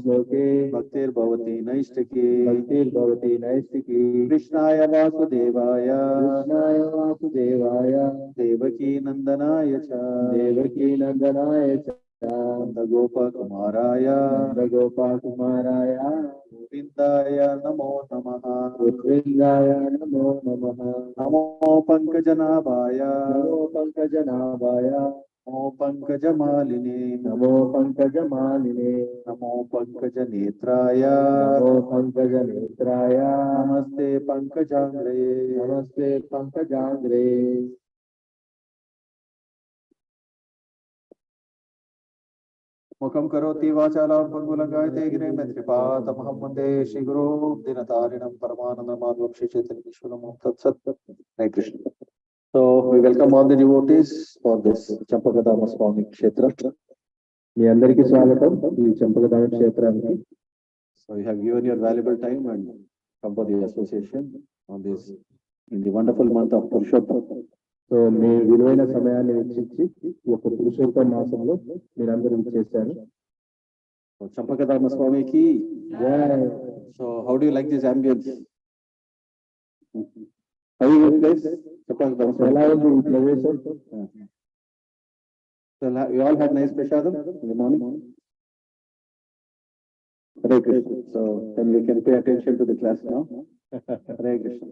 श्लोके भक्तिर्भवति नैष्टिकी भक्तिर्भवति नैष्टिकी कृष्णाय वासुदेवाय देवकी नंदनाय च नंदगोपकुमाराय गोविन्दाय नमो नमः नमो पंकजनाभाय नमो पंकजमालिने नमो पंकजमालिने नमो पंकजनेत्राय नमस्ते पंकजांग्रे मुखं करोति वाचालं पंगुलंगायते गिरे मैत्रिपातमहं वन्दे श्रीगुरो दिनतारिणं परमानन्दमाधवक्षेत्रमीश्वरं तत्सत् हरे Krishna. So we welcome all the devotees for this Champakadama Swami Kshetra. మీ అందరికీ స్వాగతం ఈ చంపకదామ క్షేత్రానికి. So you have given your valuable time and come for the association on this in the wonderful month of Purushottam. So మీ విలువైన సమయాన్ని వెచ్చించి ఒక పురుషోత్తమ మాసంలో మీరందరూ చేశారు. So Champakadama Swami ki jai. So how do you like this ambience? How is it guys? ఎలా ఉంది ఈ ప్రదేశం? So you all had nice prashadam in the morning. Hare Krishna. So then we can pay attention to the class now. Hare Krishna.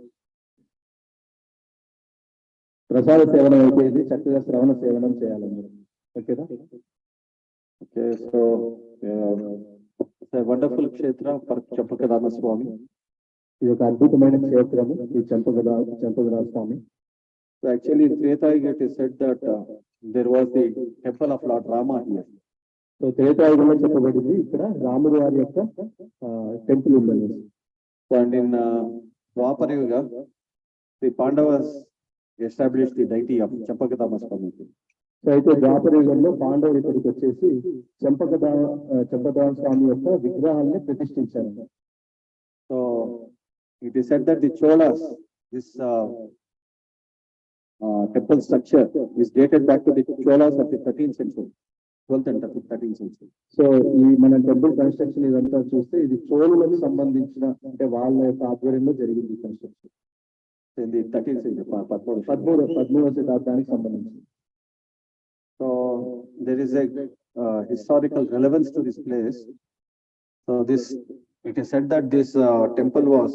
ప్రసాద సేవనం అయిపోయింది, చక్కగా శ్రవణ సేవనం చేయాలన్నారు. ఓకేనా? Okay, so it's a wonderful kshetra for Champakadama Swami. ఇది ఒక అద్భుతమైన క్షేత్రము ఈ చంపకదామ స్వామి. So actually in Treta it is said that there was the temple of Lord Rama here. So త్రేతాయుగంలో చెప్పబడింది ఇక్కడ రాముడు వారి యొక్క టెంపుల్ ఉందని. And in Dwapara Yuga the Pandavas established the deity of Champakadama Swami. So అయితే ద్వాపర యుగంలో పాండవులు ఇక్కడికి వచ్చేసి చంపకదామ స్వామి యొక్క విగ్రహాన్ని ప్రతిష్ఠించారు. So it is said that the Cholas, this temple structure is dated back to the Cholas of the 13th century, 12th and 13th century. So ఈ మన టెంపుల్ కన్స్ట్రక్షన్ ఇదంతా చూస్తే ఇది చోళులకు సంబంధించిన అంటే వాళ్ళ యొక్క ఆధ్వర్యంలో జరిగింది construction. In the 13th century, 13వ శతాబ్దానికి సంబంధించి. So there is a historical relevance to this place. So it is said that this temple was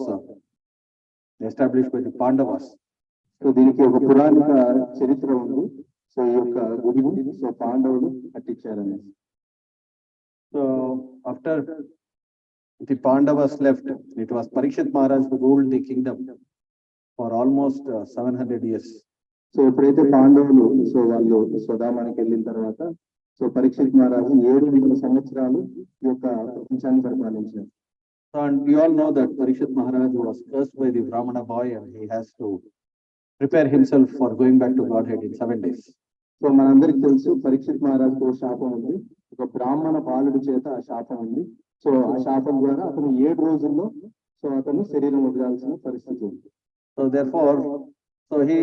established by the Pandavas. So దీనికి ఒక పురాణిక చరిత్ర ఉంది. సో ఈ యొక్క గుడిని సో పాండవులు కట్టించారని. So after the Pandavas left, it was Parikshit Maharaj who ruled the kingdom for almost 700 years. So ఎప్పుడైతే పాండవులు సో వాళ్ళు స్వధామానికి వెళ్ళిన తర్వాత సో పరీక్షిత్ మహారాజు 700 సంవత్సరాలు ఈ యొక్క ప్రపంచాన్ని పరిపాలించారు. So and you all know that Parikshit Maharaj was cursed by the Brahmana boy and he has to prepare himself for going back to Godhead in 7 days. So మనందరికి తెలుసు పరీక్షిత్ మహారాజుకు శాపం ఉంది, ఒక బ్రాహ్మణ బాలుడి చేత ఆ శాపం ఉంది. సో ఆ శాపం ద్వారా అతను 7 రోజుల్లో సో అతను శరీరం వదలాల్సిన పరిస్థితి ఉంది. So therefore, so he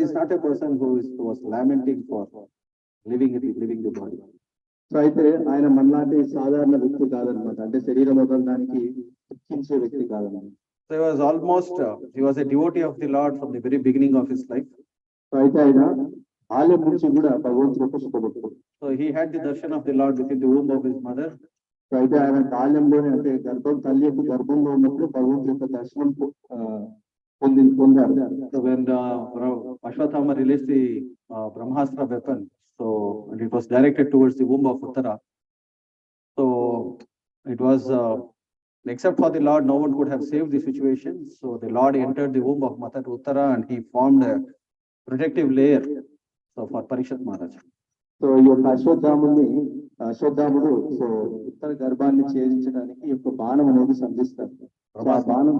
is not a person who was lamenting for leaving the body. So అయితే ఆయన మనలాంటి సాధారణ వ్యక్తి కాదనమాట, అంటే శరీరం వదలడానికి దుఃఖించే వ్యక్తి కాదన్నమాట. So he was a devotee of the Lord from the very beginning of his life. So అయితే ఆయన ఆలయం నుంచి కూడా భగవంతుడు యొక్క సుఖభక్తుడు. So he had the darshan of the Lord within the womb of his mother. So అయితే ఆయన బాల్యంలోనే అంటే తల్లి యొక్క గర్భంలో ఉన్నప్పుడు భగవంతుడి యొక్క దర్శనం పొందారు. So when Ashwatthama released the Brahmastra weapon, so and it was directed towards the womb of Uttara. So it was except for the Lord, no one could have saved the situation. So the Lord entered the womb of Mother Uttara and he formed a protective layer so for Parikshit Maharaj. So ఈ యొక్క అశ్వత్థాముడు so ఉత్తర గర్భాన్ని ఛేదించడానికి ఈ యొక్క బాణం అనేది సంధిస్తారు. ఆ బాణం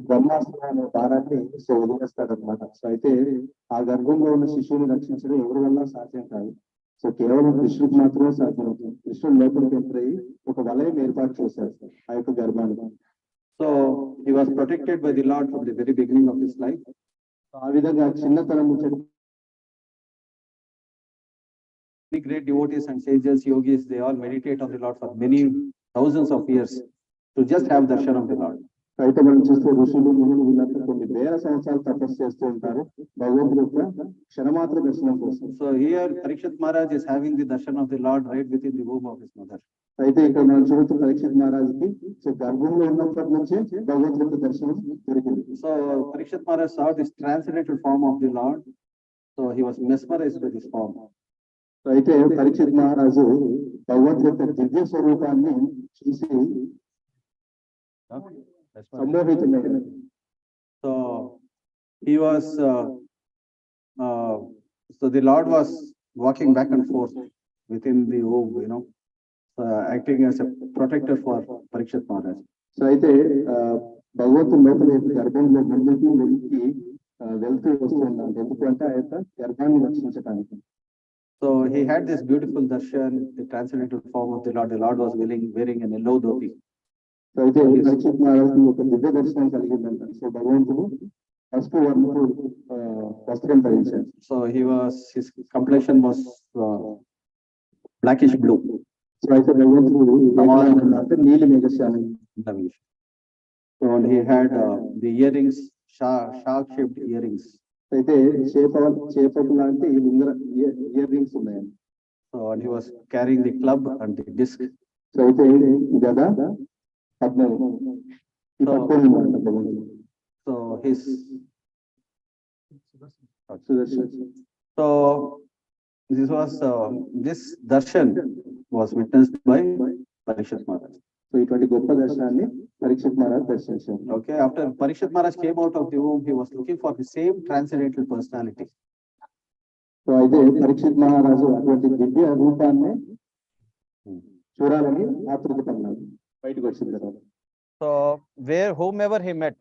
బ్రహ్మాస్త్ర అనే బాణాన్ని సో వదిలేస్తాడు అనమాట. సో అయితే ఆ గర్భంలో ఉన్న శిశువుని రక్షించడం ఎవరి వల్ల సాధ్యం కాదు. సో కేవలం కృష్ణుడికి మాత్రమే సాధ్యమవుతుంది. కృష్ణుడు లోపలికి ఎంటర్ అయ్యి ఒక వలయం ఏర్పాటు చేశారు ఆ యొక్క గర్భాన్ని. So he was protected by the Lord from the very beginning of his life. ఆ విధంగా చిన్నతనం నుంచి many great devotees and sages, yogis, they all meditate on the Lord for many thousands of years to just have darshan of the Lord. అయితే మనం చూస్తే ఋషులు మునులు వీళ్ళంతా కొన్ని వేల సంవత్సరాలు తపస్సు చేస్తూ ఉంటారు భగవంతుడి యొక్క క్షణమాత్ర దర్శనం కోసం. So here Parikshit Maharaj is having the darshan of the Lord right within the womb of his mother. అయితే ఇక్కడ మనం చూడొచ్చు పరీక్షిత్ మహారాజుకి సో గర్భంలో ఉన్నప్పటి నుంచే భగవంతుడి యొక్క దర్శనం దొరికింది. So Parikshit Maharaj saw this transcendental form of the Lord, so he was mesmerized by this form. అయితే పరీక్షిత్ మహారాజు భగవంతుడి యొక్క దివ్య స్వరూపాన్ని చూసి సంమోహితుడయ్యాడు. So he was, so the Lord was walking back and forth within the womb, acting as a protector for Parikshit Maharaj. So అయితే భగవంతుడి లోపల గర్భంలో ముందుకు వెళ్తూ వస్తున్నాడు. ఎందుకంటే ఆ యొక్క గర్భాన్ని రక్షించడానికి. So he had this beautiful darshan, the transcendental form of the Lord. The Lord was wearing an yellow dhoti. So అయితే పరీక్షిత్ మహారాజు ఒక దివ్య దర్శనం కలిగిందంట. సో భగవంతుడు పసుపు వర్ణపు వస్త్రం ధరించాడు. So his complexion was blackish blue. So అయితే భగవంతుడు అంటే నీలి మేఘశ్యామం. So he had the earrings, shark shaped earrings. అయితే చేపకు లాంటి ఇయర్ రింగ్స్ ఉన్నాయండి. So he was carrying the club and the disc. So అయితే గద పద్మం ఈ పట్టుకొని ఉన్నాడు భగవంతుడు. So so this darshan was witnessed by Parikshit Maharaj. So ఇటువంటి గొప్ప దర్శనాన్ని పరీక్షిత్ మహారాజ్ దర్శించారు. Okay, after Parikshit Maharaj came out of the womb, he was looking for the same transcendental personality. So అయితే పరీక్షిత్ మహారాజు అటువంటి దివ్య రూపాన్ని చూడాలని ఆతృత పడినాడు బయటకు వచ్చిన తర్వాత. So whomever he met,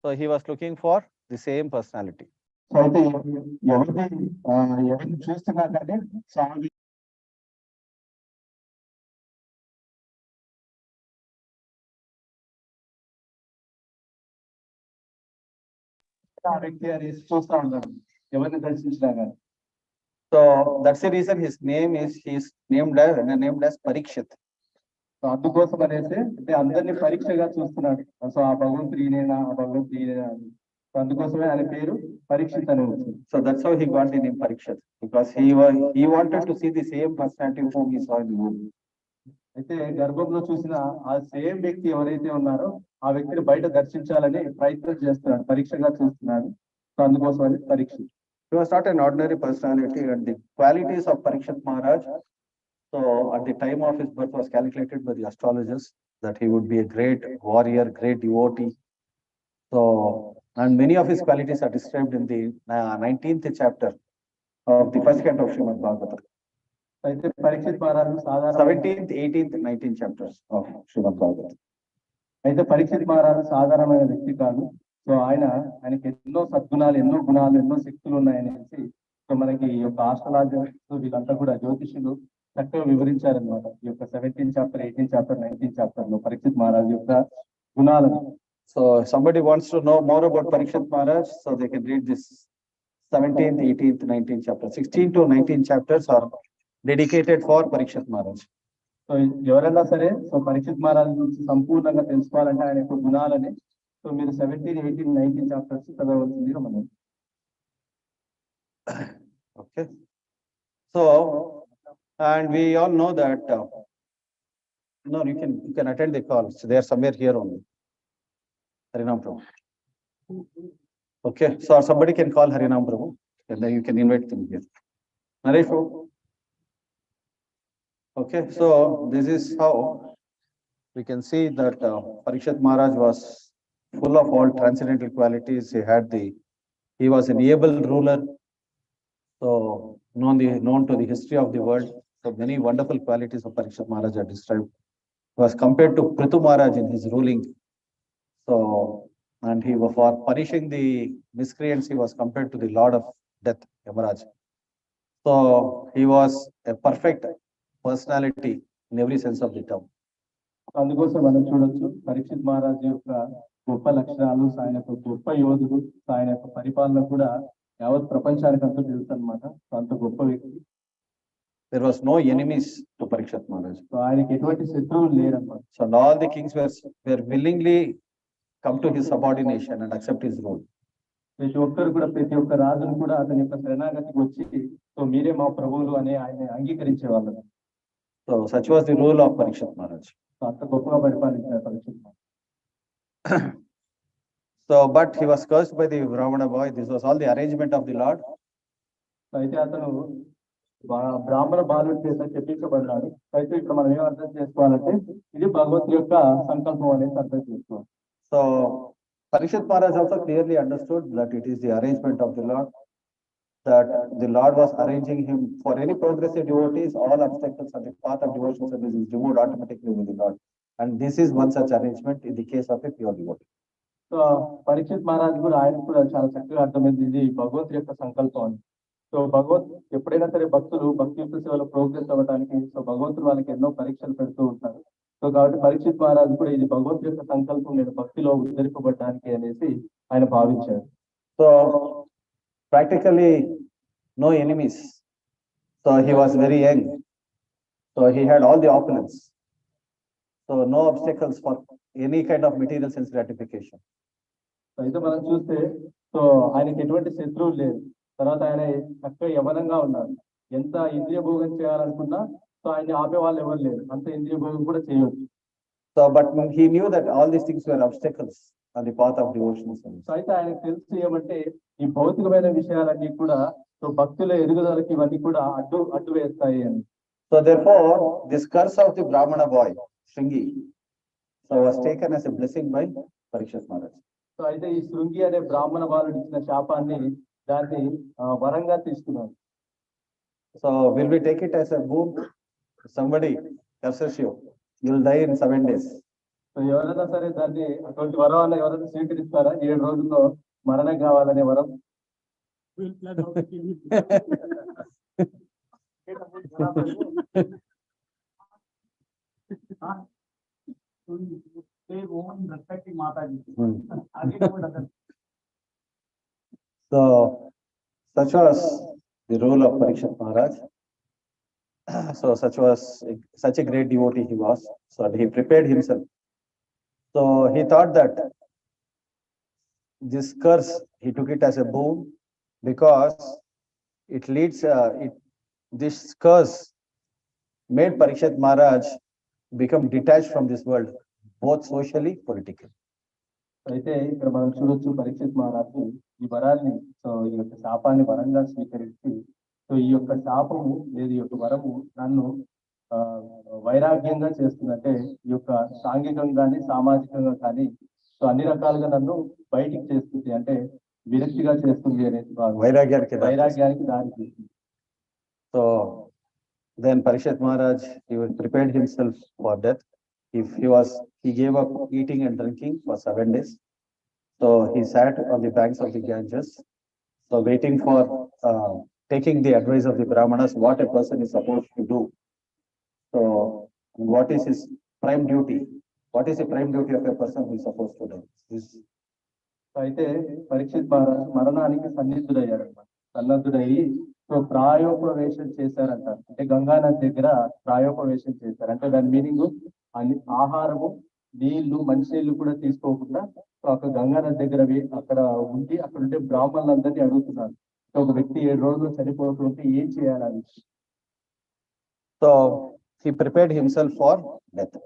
so he was looking for the same personality. So అయితే ఎవరిని చూస్తున్నా కానీ స్వామి ఆ వ్యక్తి అని చూస్తా ఉన్నాడు ఎవరిని దర్శించినా కానీ. So that's the reason he's named as Parikshit. So అందుకోసం అనేసి అంటే అందరినీ పరీక్షగా చూస్తున్నాడు. సో ఆ భగవంతుడు ఈయనేనా, ఆ భగవంతుడు ఈయనేనా అని. సో అందుకోసమే ఆయన పేరు పరీక్షిత్ అని వచ్చింది. So that's how he got the name Parikshit, because he wanted to see the same personality whom he saw in the womb. అయితే గర్భంలో చూసిన ఆ సేమ్ వ్యక్తి ఎవరైతే ఉన్నారో ఆ వ్యక్తిని బయట దర్శించాలని ప్రయత్నం చేస్తున్నాడు, పరీక్షగా చూస్తున్నాడు. సో అందుకోసం అని Parikshit. He was not an ordinary personality, and the qualities of Parikshit Maharaj, so at the time of his birth was calculated by the astrologers that he would be a great warrior, great devotee. So, and many of his qualities are described in the 19th chapter of the first canto of Srimad Bhagavatam. అయితే పరీక్షిత్ మహారాజు సాధారణ 17th, 18th, 19th chapters of Srimad Bhagavatam. అయితే పరీక్షిత్ మహారాజు సాధారణమైన వ్యక్తి కాదు. So ఆయనకి ఎన్నో సద్గుణాలు, ఎన్నో గుణాలు, ఎన్నో శక్తులు ఉన్నాయనేసి సో మనకి ఈ యొక్క ఆస్ట్రాలజర్స్ వీళ్ళంతా కూడా జ్యోతిషులు చక్కగా వివరించారనమాట. ఈ యొక్క 17th chapter, 18th chapter, 19th chapter లో పరీక్షిత్ మహారాజు యొక్క గుణాలను. So somebody wants to know more about Parikshit Maharaj, so they can read this 17th, 18th, 19th chapter. 16 to 19 chapters are dedicated for Parikshit Maharaj. So ఎవరైనా సరే so Parikshit మహారాజు గురించి సంపూర్ణంగా తెలుసుకోవాలంటే ఆయన యొక్క గుణాలని సో మీరు 17, 18, 19 చాప్టర్స్ చదవవలసిందిగా మనం. Okay. So, and we all know that no, you can attend the call. So they are somewhere here only. Harinam Prabhu. Okay, so somebody can call Harinam Prabhu, and then you can invite them here. Naresh Prabhu. Okay, so this is how we can see that Parikshit Maharaj was full of all transcendental qualities. He was an able ruler, so known to the history of the world. So many wonderful qualities of Parikshit Maharaj are described. He was compared to Prithu Maharaj in his ruling. So, and for punishing the miscreants, he was compared to the Lord of Death, Yamaraj. So he was a perfect personality in every sense of the term. అందుకోసం మనం చూడొచ్చు పరీక్షిత్ మహారాజ్ యొక్క గొప్ప లక్షణాలు, ఆయన యొక్క గొప్ప యోధుడు, ఆయన యొక్క పరిపాలన కూడా యావత్ ప్రపంచానికి అంతా తెలుసు అనమాట. అంత గొప్ప వ్యక్తి. There was no enemies to Parikshit Maharaj. So ఆయనకి ఎటువంటి శత్రువులు లేరన్నమాట. So all the kings were willingly come to his subordination and accept his rule. ప్రతి ఒక్కరు కూడా, ప్రతి ఒక్క రాజును కూడా అతని యొక్క శరణాగతికి వచ్చి, సో మీరే మా ప్రభువులు అని ఆయన అంగీకరించే వాళ్ళు. So such was the rule of Parikshit Maharaj. So అంత గొప్పగా పరిపాలించారు Parikshit Maharaj. So but he was cursed by the Brahmana boy. This was all the arrangement of the Lord. అయితే అతను బ్రాహ్మణ బాలుడి చేత చెప్పించబడ్డాడు. అయితే ఇక్కడ మనం ఏం అర్థం చేసుకోవాలంటే ఇది భగవంతుడి యొక్క సంకల్పం అనేది అర్థం చేసుకోవాలి. So Parikshit Maharaj also clearly understood that it is the arrangement of the Lord, that the Lord was arranging him for any progressive devotees. All obstacles on the path of devotional service is removed automatically with the Lord, and this is one such arrangement in the case of a pure devotee. So Parikshit Maharaj కూడా ఆయన కూడా చాలా చక్కగా అర్థమైంది ఇది భగవంతుడి యొక్క సంకల్పం అని. సో ఎప్పుడైనా సరే భక్తులు భక్తియుక్త సేవలో ప్రోగ్రెస్ అవ్వడానికి సో భగవంతుడు వాళ్ళకి ఎన్నో పరీక్షలు పెడుతూ ఉంటారు. సో కాబట్టి పరీక్షిత్ మహారాజ్ కూడా ఇది భగవంతుడి యొక్క సంకల్పం, నేను భక్తిలో ఉద్ధరింపబడడానికి అనేసి ఆయన భావించారు. So practically no enemies. So he was very young. So he had all the opulence. So no obstacles for any kind of material sense gratification. అయితే మనం చూస్తే సో ఆయనకి ఎటువంటి శత్రువులు లేదు. తర్వాత ఆయన చక్కగా యవనంగా ఉన్నారు. ఎంత ఇంద్రియ భోగం చేయాలనుకున్నా సో ఆయన ఆపే వాళ్ళు ఎవరు లేరు. అంత ఇంద్రియ భోగం కూడా చేయవచ్చు. So but he knew that all these things were obstacles on the path of devotional service. So అయితే ఆయనకు తెలుసు ఏమంటే ఈ భౌతికమైన విషయాలన్నీ కూడా సో భక్తుల ఎదుగుదలకి ఇవన్నీ కూడా అడ్డు వేస్తాయి అని. So therefore this curse of the Brahmana boy Shringi so was taken as a blessing by Parikshit Maharaj. So అయితే ఈ శృంగి అనే బ్రాహ్మణ బాలుడు ఇచ్చిన శాపాన్ని దాన్ని వరంగా తీసుకున్నాడు. So will we take it as a boon? Somebody curses you, you'll die in 7 days. So ఎవరైనా సరే దాన్ని అటువంటి వరం అన్న ఎవరైనా స్వీకరిస్తారా? 7 రోజుల్లో మరణం కావాలనే వరం. So such was the role of Parikshit Maharaj. So such a great devotee he was. So he prepared himself. So he thought that this curse, he took it as a boon because it leads, this curse made Parikshit Maharaj become detached from this world, both socially, politically. అయితే ఇక్కడ మనం చూడొచ్చు పరీక్షిత్ మహారాజు ఈ వరాన్ని so ఈ యొక్క శాపాన్ని వరంగా స్వీకరించి సో ఈ యొక్క శాపము లేదు ఈ యొక్క వరము నన్ను వైరాగ్యంగా చేస్తుందంటే ఈ యొక్క సాంఘికంగా కానీ సామాజికంగా కానీ సో అన్ని రకాలుగా నన్ను బయటికి చేస్తుంది, అంటే విరక్తిగా చేస్తుంది అనేది వైరాగ్యానికి దారి తీస్తుంది. So then Parikshit Maharaj, he prepared himself for death. He gave up eating and drinking for 7 days. So he sat on the banks of the Ganges, so waiting for taking the advice of the Brahmanas, what a person is supposed to do. So what is his prime duty? What is the prime duty of a person who is supposed to do? అయితే పరీక్షిత్ మహారాజ్ మరణానికి సన్నద్ధుడయ్యి so ప్రాయోపవేశం చేశారంట. అంటే గంగానది దగ్గర ప్రాయోపవేశం చేశారు. అంటే దాని meaning ఆహారము నీళ్లు మంచినీళ్లు కూడా తీసుకోకుండా ఒక గంగానది దగ్గర అక్కడ ఉండి అక్కడ ఉండే బ్రాహ్మణులందరినీ అడుగుతున్నారు, ఒక వ్యక్తి 7 రోజులు చనిపోతుంటే ఏం చేయాలని. So he prepared himself for death.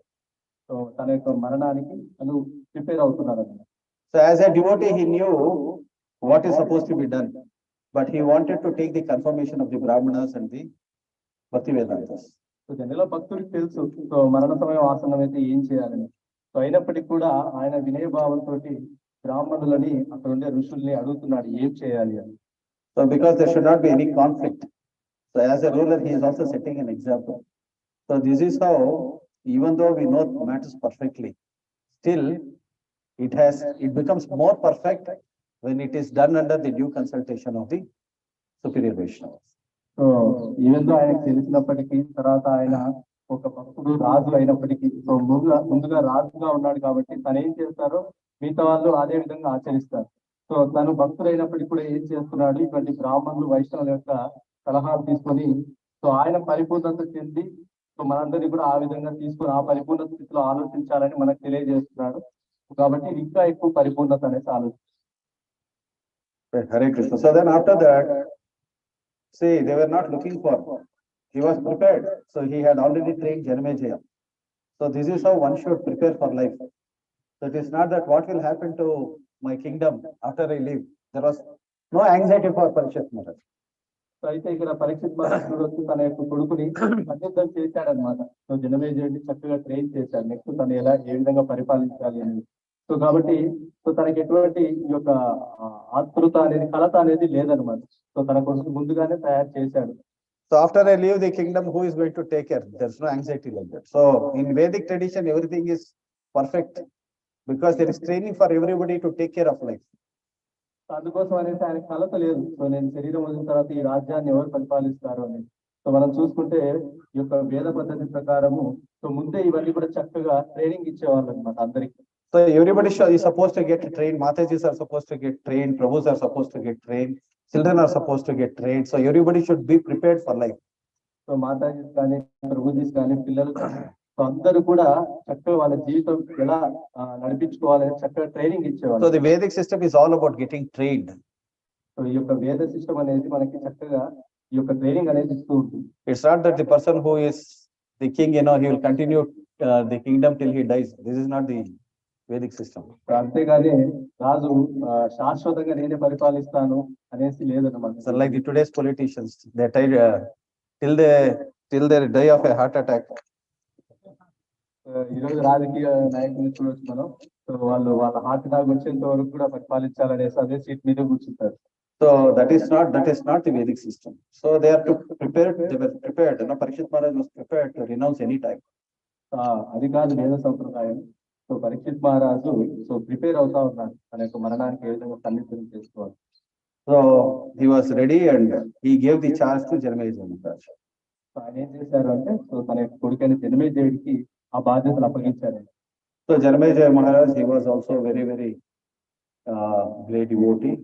So తన యొక్క మరణానికి తను ప్రిపేర్ అవుతున్నాడు అన్నమాట. So as a devotee he knew what is supposed to be done, but he wanted to take the confirmation of the Brahmanas and the Bhakti Vedantas. So general భక్తుడికి తెలుసు so మరణ సమయం ఆసనం అయితే ఏం చేయాలని. సో అయినప్పటికీ కూడా ఆయన వినయభావంతో బ్రాహ్మణులని అక్కడ ఉండే ఋషుల్ని అడుగుతున్నాడు ఏం చేయాలి అని. So because there should not be any conflict. So as a ruler he is also setting an example. So this is how, even though we know matters perfectly, still it becomes more perfect when it is done under the due consultation of the superior Vaishnavas. So even though ఆయనకు తెలిసినప్పటికీ తర్వాత ఆయన ఒక భక్తుడు రాజు అయినప్పటికీ so ముందుగా రాజుగా ఉన్నాడు కాబట్టి తను ఏం చేస్తారో మిగతా వాళ్ళు అదే విధంగా ఆచరిస్తారు. సో తను భక్తుడైనప్పటికీ కూడా ఏం చేస్తున్నాడు, ఇటువంటి బ్రాహ్మణులు వైష్ణవుల యొక్క సలహాలు తీసుకొని సో ఆయన పరిపూర్ణత చెంది సో మనందరినీ కూడా ఆ విధంగా తీసుకొని ఆ పరిపూర్ణ స్థితిలో ఆలోచించాలని మనకు తెలియజేస్తున్నాడు. కాబట్టి ఇంకా ఎక్కువ పరిపూర్ణత అనేది ఆలోచన. Hare Krishna. So then after that, see, they were not looking for, he was prepared. So he had already trained Janamejaya. So this is how one should prepare for life. So it is not that what will happen to my kingdom after I leave. There was no anxiety for Parikshit Maharaj. So అయితే ఇక్కడ పరీక్షిత్ మహారాజుడు వచ్చి తన యొక్క కొడుకుని సంసిద్ధం చేశాడనమాట. So జనమేజయుడిని చక్కగా train చేశాడు. Next తను ఏ విధంగా పరిపాలించాలి అనేది. సో కాబట్టి సో తనకి ఎటువంటి ఈ యొక్క ఆతృత అనేది కలత అనేది లేదనమాట. సో తన కొడుకు ముందుగానే తయారు చేశాడు. So after I leave the kingdom, who is going to take care? There's no anxiety like that. So in Vedic tradition, everything is perfect because there is training for everybody to take care of life. అందుకోసం అనేసి ఆయన కలత లేదు. So నేను శరీరం వదిలిన తర్వాత ఈ రాజ్యాన్ని ఎవరు పరిపాలిస్తారు అని. సో మనం చూసుకుంటే ఈ యొక్క వేద పద్ధతి ప్రకారము సో ముందే ఇవన్నీ కూడా చక్కగా ట్రైనింగ్ ఇచ్చేవాళ్ళు అనమాట అందరికి. So everybody is supposed to get trained. Matajis are supposed to get trained. Prabhus are supposed to get trained. Children are supposed to get trained. So everybody should be prepared for life. So matajis కానీ ప్రభుజీస్ కానీ పిల్లలు so అందరూ కూడా చక్కగా వాళ్ళ జీవితం ఎలా నడిపించుకోవాలని చక్కగా ట్రైనింగ్ ఇచ్చేవాళ్ళు. So the Vedic system is all about getting trained. So ఈ యొక్క వేద సిస్టమ్ అనేది మనకి చక్కగా ఈ యొక్క ట్రైనింగ్ అనేది ఇస్తూ ఉంటుంది. It's not that the person who is the king, he will continue the kingdom till he dies. This is not the Vedic system. అంతేగాని రాజు శాశ్వతంగా నేనే పరిపాలిస్తాను అనేసి లేదన్నమాట. So like the today's politicians, they tried till they die of a heart attack. ఈ రోజు రాజకీయ నాయకులు చూడొచ్చు మనం. సో వాళ్ళు వాళ్ళ హార్ట్ అటాక్ వచ్చేంత వరకు కూడా పరిపాలించాలనేసి అదే సీట్ మీద కూర్చుంటారు. So that is not the Vedic system. So they were prepared. Parikshit Maharaj was prepared to renounce any time. అది కాదు వేద సంప్రదాయం. సో పరీక్షిత్ మహారాజు సో ప్రిపేర్ అవుతా ఉన్నారు తన యొక్క మరణానికి ఏ విధంగా సన్నిహితం చేసుకోవాలి. So he was ready and he gave the charge to Janamejaya Maharaj. So ఆయన ఏం చేశారు అంటే సో తన యొక్క కొడుకైన జనమేజయుడికి ఆ బాధ్యతలు అప్పగించారు. So Janamejaya Maharaj, he was also very great devotee.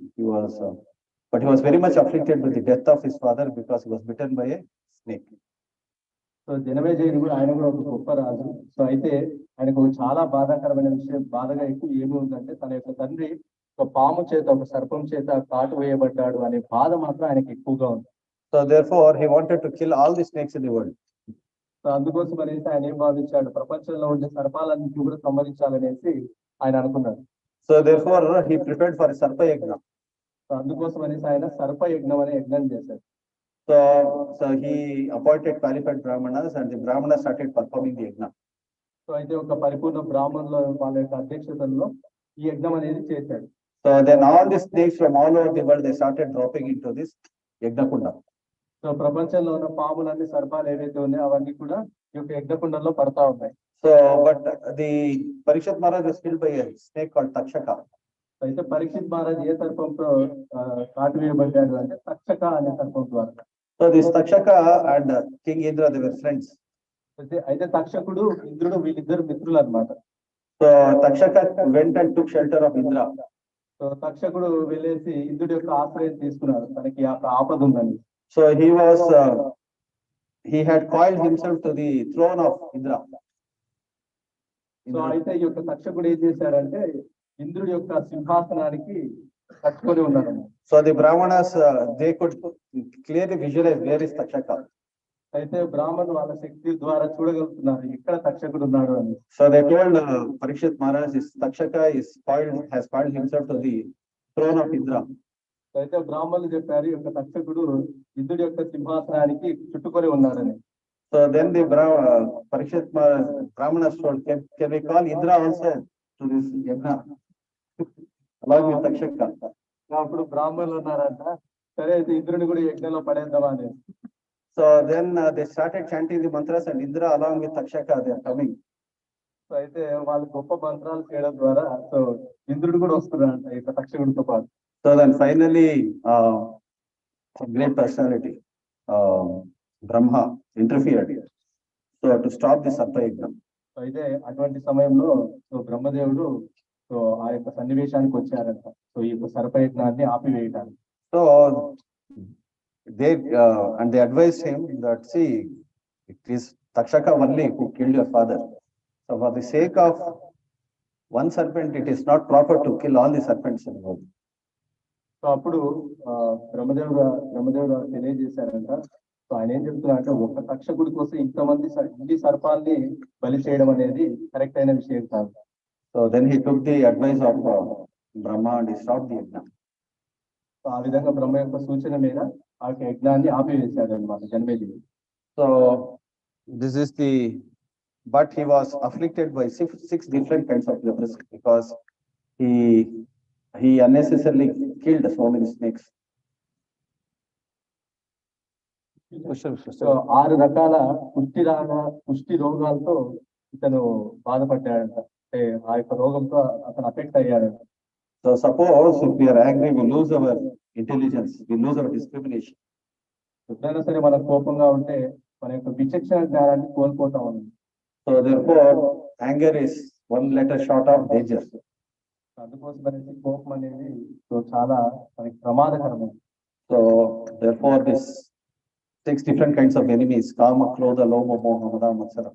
But he was very much afflicted with the death of his father because he was bitten by a snake. So జనమేజయుడు కూడా ఆయన కూడా ఒక గొప్ప రాజు. సో అయితే ఆయనకు చాలా బాధాకరమైన విషయం, బాధగా ఎక్కువ ఏమి ఉందంటే తన యొక్క తండ్రి ఒక పాము చేత ఒక సర్పం చేత కాటు వేయబడ్డాడు అనే బాధ మాత్రం ఆయనకి ఎక్కువగా ఉంది. So therefore he wanted to kill all the snakes in the world. So అందుకోసం అనేసి ఆయన ఏం భావించాడు, ప్రపంచంలో ఉండే సర్పాలన్నింటినీ కూడా సంహరించాలనేసి ఆయన అనుకున్నాడు. So therefore he prepared for a sarpa yajna. So అందుకోసం అనేసి ఆయన సర్ప యజ్ఞం అనే యజ్ఞం చేశాడు. So he appointed qualified brahmanas and the brahmanas started performing the yajna. So అయితే ఒక పరిపూర్ణ బ్రాహ్మణుల వాళ్ళ యొక్క అధ్యక్షతలో ఈ యజ్ఞం అనేది చేశాడు. So then all the snakes from all over the world, they started dropping into this yajna kunda. So ప్రపంచంలో ఉన్న పాములన్నీ సర్పాలు ఏవైతే ఉన్నాయో అవన్నీ కూడా ఈ యొక్క యజ్ఞకుండంలో పడతా ఉన్నాయి. So but the Parikshit Maharaj was killed by a snake called Takshaka. అయితే పరీక్షిత్ మహారాజ్ ఏ సర్పంతో కాటు వేయబడ్డాడు అంటే తక్షక అనే సర్పం ద్వారా. So this Takshaka and King Indra, they were friends. అయితే తక్షకుడు ఇంద్రుడు వీళ్ళిద్దరు మిత్రులు అన్నమాట. So Takshaka went and took shelter of Indra. So తక్షకుడు వెళ్ళేసి ఇంద్రుడి యొక్క ఆశ్రయం తీసుకున్నాడు తనకి ఆపద ఉందని. So he had coiled himself to the throne of Indra. So అయితే ఈ యొక్క తక్షకుడు ఏం చేశాడంటే ఇంద్రుడి యొక్క సింహాసనానికి కట్టుకొని ఉన్నాడు. So the brahmanas, they could clearly visualize where is Takshaka. అయితే బ్రాహ్మణులు వాళ్ళ శక్తి ద్వారా చూడగలుగుతున్నారు ఎక్కడ తక్షకుడు ఉన్నాడు అని. So they told Parikshit Maharaj, Takshaka has coiled himself to the throne of Indra. అయితే బ్రాహ్మణులు చెప్పారు ఈ యొక్క తక్షకుడు ఇంద్రుడి యొక్క సింహాసనానికి చుట్టుకొని ఉన్నారని. So then the Parikshit Brahmanas told, can we call Indra also to this yajna along with Takshaka? అప్పుడు బ్రాహ్మణులు ఉన్నారంట, సరే అయితే ఇంద్రుని కూడా యజ్ఞంలో పడేద్దామా అని. So then they started chanting the mantras and Indra along with Takshaka, they are coming. So అయితే వాళ్ళు గొప్ప మంత్రాలు చేయడం ద్వారా సో ఇంద్రుడు కూడా వస్తున్నాడంట ఈ యొక్క తక్షకుడితో పాటు. So then finally a great personality, Brahma, interfered here. So to stop the sarpa yajna. అయితే అటువంటి సమయంలో సో బ్రహ్మదేవుడు సో సో ఆ యొక్క సన్నివేశానికి వచ్చారంట. సో ఈ యొక్క సర్పయజ్ఞాన్ని ఆపివేయడానికి. So they and they advised him that, see, it is Takshaka only who killed your father. So for the sake of one serpent, it is not proper to kill all the serpents in the world. So అప్పుడు బ్రహ్మదేవుడు తెలియజేశారంట. So ఆయన ఏం చెప్తున్నా అంటే, ఒక తక్షకుడి కోసం ఇన్ని సర్పాల్ని బలి చేయడం అనేది కరెక్ట్ అయిన విషయం కాదు. So then he took the advice of Brahma and he stopped the yajna. So ఆ విధంగా బ్రహ్మ యొక్క సూచన మీద ఆ యొక్క యజ్ఞాన్ని ఆపివేశాడు అనమాట జన్మేజయుడు. So this is the, but he was afflicted by six different kinds of leprosy because he unnecessarily killed so many snakes. So 6 రకాల పుష్టి రోగాలతో ఇతను బాధపడ్డాడంట. అంటే ఆ యొక్క రోగంతో అతను affect అయ్యాడంట. So suppose if we are angry, we lose our intelligence, we lose our discrimination. ఎప్పుడైనా సరే మనం కోపంగా ఉంటే మన యొక్క విచక్షణ జ్ఞానాన్ని కోల్పోతాం. So therefore anger is one letter short of danger. అందుకోసం అనేది కోపం అనేది చాలా మనకి ప్రమాదకరమైనది. So therefore this 6 different kinds of enemies, kama, krodha, lobha, moha, mada, matsara.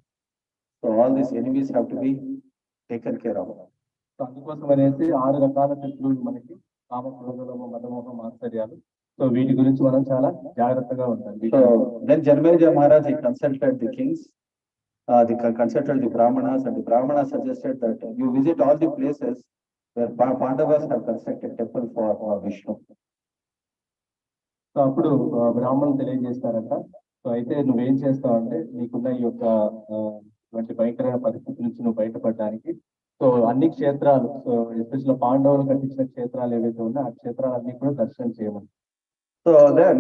So all these enemies have to be taken care of. So అందుకోసం అనేది 6 రకాల శత్రువులు మనకి, కామ, క్రోధ, లోభ, మద, మోహ, మాత్సర్యాలు. సో వీటి గురించి మనం చాలా జాగ్రత్తగా ఉండాలి. So then Janmeja Maharaj, he consulted the kings, consulted the Brahmanas, and the Brahmanas suggested that you visit all the places where Pandavas have constructed temple for Vishnu. So అప్పుడు బ్రాహ్మణులు తెలియజేస్తారంట. సో అయితే నువ్వేం చేస్తావంటే, నీకున్న ఈ యొక్క ఇటువంటి భయంకరమైన పరిస్థితి నుంచి నువ్వు బయటపడడానికి సో అన్ని క్షేత్రాలు, సో ఎస్పెషల్ పాండవులు కట్టించిన క్షేత్రాలు ఏవైతే ఉన్నాయో ఆ క్షేత్రాలన్నీ కూడా దర్శనం చేయమని. So then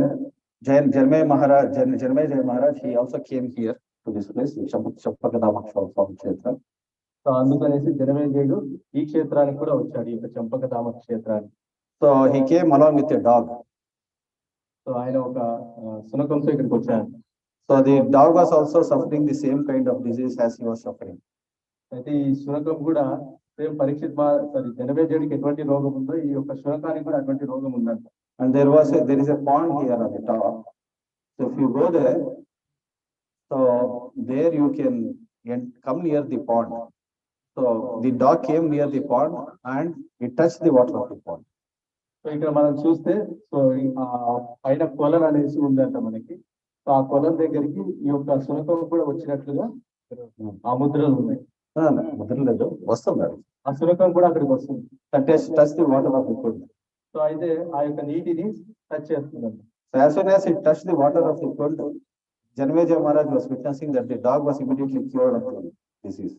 Janmeja Maharaj, he also came here to this place, Champakadama Kshetra. So అందుకనేసి జనమేజయుడు ఈ క్షేత్రానికి కూడా వచ్చాడు, ఈ యొక్క చంపకధామ క్షేత్రానికి. So he came along with a dog. So ఆయన ఒక శునకంతో ఇక్కడికి వచ్చాడు. So the dog was also suffering the same kind of disease as he was suffering. అయితే ఈ శునకం కూడా సేమ్ జనమేజయుడికి ఎటువంటి రోగం ఉందో ఈ యొక్క శునకానికి కూడా అటువంటి రోగం ఉందంట. And there is a pond here on the top. So if you go there, so there you can come near the pond. So the dog came near the pond and it touched the water of the pond. So ఇక్కడ మనం చూస్తే so పైన కొలను అనేసి ఉందంట మనకి. So ఆ కొలం దగ్గరికి ఈ యొక్క శునకం కూడా వచ్చినట్లుగా ఆ ముద్రలు ఉన్నాయి. ముద్రలు లేదు, వస్తున్నారు. ఆ శునకం కూడా అక్కడికి వస్తుంది. Touch the water of the pond. So అయితే ఆ యొక్క నీటిని టచ్ చేస్తుందండి. So as soon as it touched the water of the pond, Janmeja Maharaj was witnessing that the dog was immediately cured of the disease.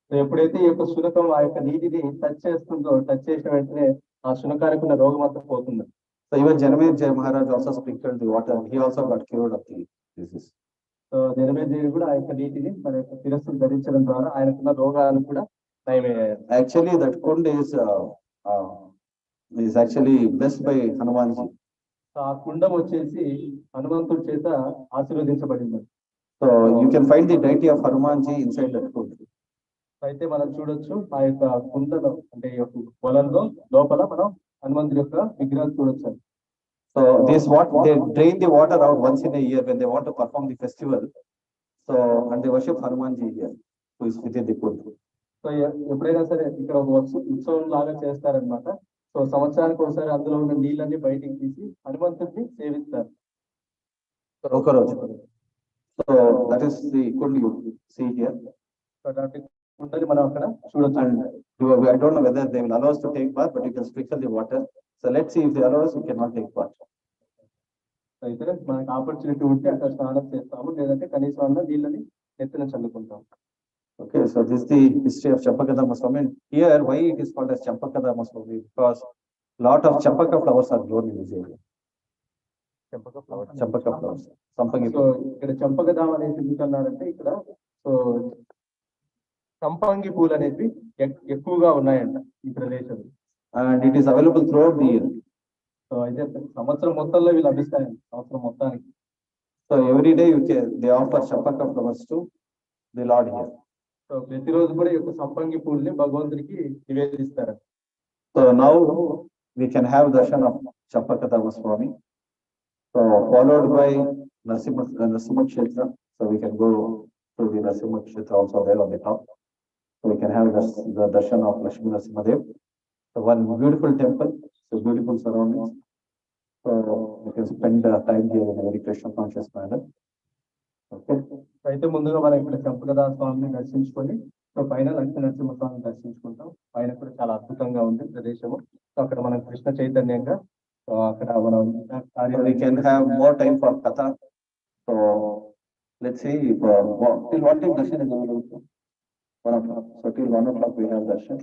So ఎప్పుడైతే ఈ యొక్క శునకం ఆ యొక్క నీటిని టచ్ చేస్తుందో, టచ్ చేసిన వెంటనే ఆ శునకానికి ఉన్న రోగం అంతా పోతుంది. So even Janmeja Maharaj also sprinkled the water. He also got cured of the disease. So జనమేజయుడు కూడా ఆ యొక్క నీటిని తన యొక్క శిరస్సును ధరించడం ద్వారా ఆయనకున్న రోగాలు కూడా నయమయ్యాయి. Actually that kund is actually blessed by Hanumanji. ఆ కుండం వచ్చేసి హనుమంతుడి చేత ఆశీర్వదించబడింది. So you can find the deity of Hanumanji inside that kund. అయితే మనం చూడొచ్చు ఆ యొక్క కుండలో, అంటే ఈ యొక్క పొలంలో లోపల మనం హనుమంతుడి యొక్క విగ్రహం చూడొచ్చు. So this what they drain the water out once in a year when they want to perform the festival. So and they worship Hanumanji here, who is within the kund. So ఎప్పుడైనా సరే ఇక్కడ ఒక ఉత్సవం లాగా చేస్తారనమాట. So సంవత్సరానికి ఒకసారి అందులో ఉన్న నీళ్ళన్ని బయటికి తీసి హనుమంతుడిని సేవిస్తారు ఒక రోజు. So that is the kund you see here. So దాంట్లో కుండని మనం అక్కడ చూడొచ్చు. And I don't know whether they will allow us to take bath, but you can sprinkle the water. So let's see if they allow us, we cannot take bath. అయితే మనకి opportunity ఉంటే అక్కడ స్నానం చేస్తాము, లేదంటే కనీసం అన్న నీళ్ళని ఎత్తున చల్లుకుంటాం. Okay, so this is the history of Champakadama Swami. Here, why it is called as Champakadama Swami? Because lot of Champaka flowers are grown in this area. Champaka flowers. So ఇక్కడ చంపకధామ అనేది ఎందుకన్నారంటే, ఇక్కడ సో సంపంగి పూలు అనేవి ఎక్కువగా ఉన్నాయంట ఈ ప్రదేశంలో. And it is available throughout the year. So అయితే సంవత్సరం మొత్తంలో ఇవి లభిస్తాయండి, సంవత్సరం మొత్తానికి. So every day they offer Champaka flowers to the Lord here. So ప్రతిరోజు కూడా ఈ యొక్క సంపంగి పూల్ని భగవంతుడికి నివేదిస్తారు. So now we can have darshan of Champakadama Swami. So followed by Narasimha Kshetra. So we can go to the Narasimha Kshetra also there on the top. So we can have the darshan of Lakshmi Narasimha Dev. So one beautiful temple, so beautiful surroundings. So we can spend time here in a very Krishna conscious manner. Okay. అయితే ముందుగా మనం ఇక్కడ చంపకదాస స్వామిని దర్శించుకొని so పైన లక్ష్మీ నరసింహ స్వామిని దర్శించుకుంటాం. పైన కూడా చాలా అద్భుతంగా ఉంది ప్రదేశము. సో అక్కడ మనం కృష్ణ చైతన్యంగా సో అక్కడ మనం So we can have more time for Katha. So let's see till what time darshan is available? 1 o'clock. So till 1 o'clock we have darshan.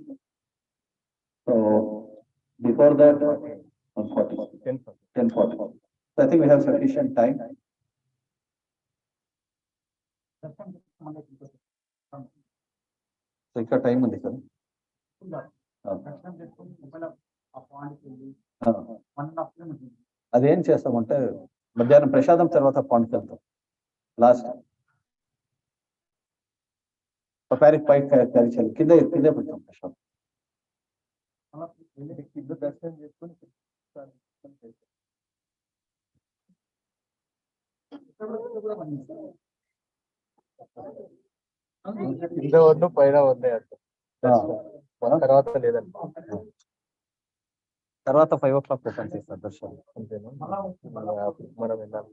So before that 1:40. 10:40. So I think we have sufficient time. So ఇంకా time ఉంది కదా. అదేం చేస్తామంటే మధ్యాహ్నం ప్రసాదం తర్వాత పాండ్కి వెళ్తాం. Last ప్యారిక్ పై carry చేయాలి. కింద పెడతాం ప్రసాదం. దర్శనం చేసుకొని కింద వద్దు పైన వద్దే తర్వాత లేదండి. తర్వాత 5 o'clock ఓపెన్ చేస్తారు దర్శనం. అంతేనా మనం వెళ్ళాలి.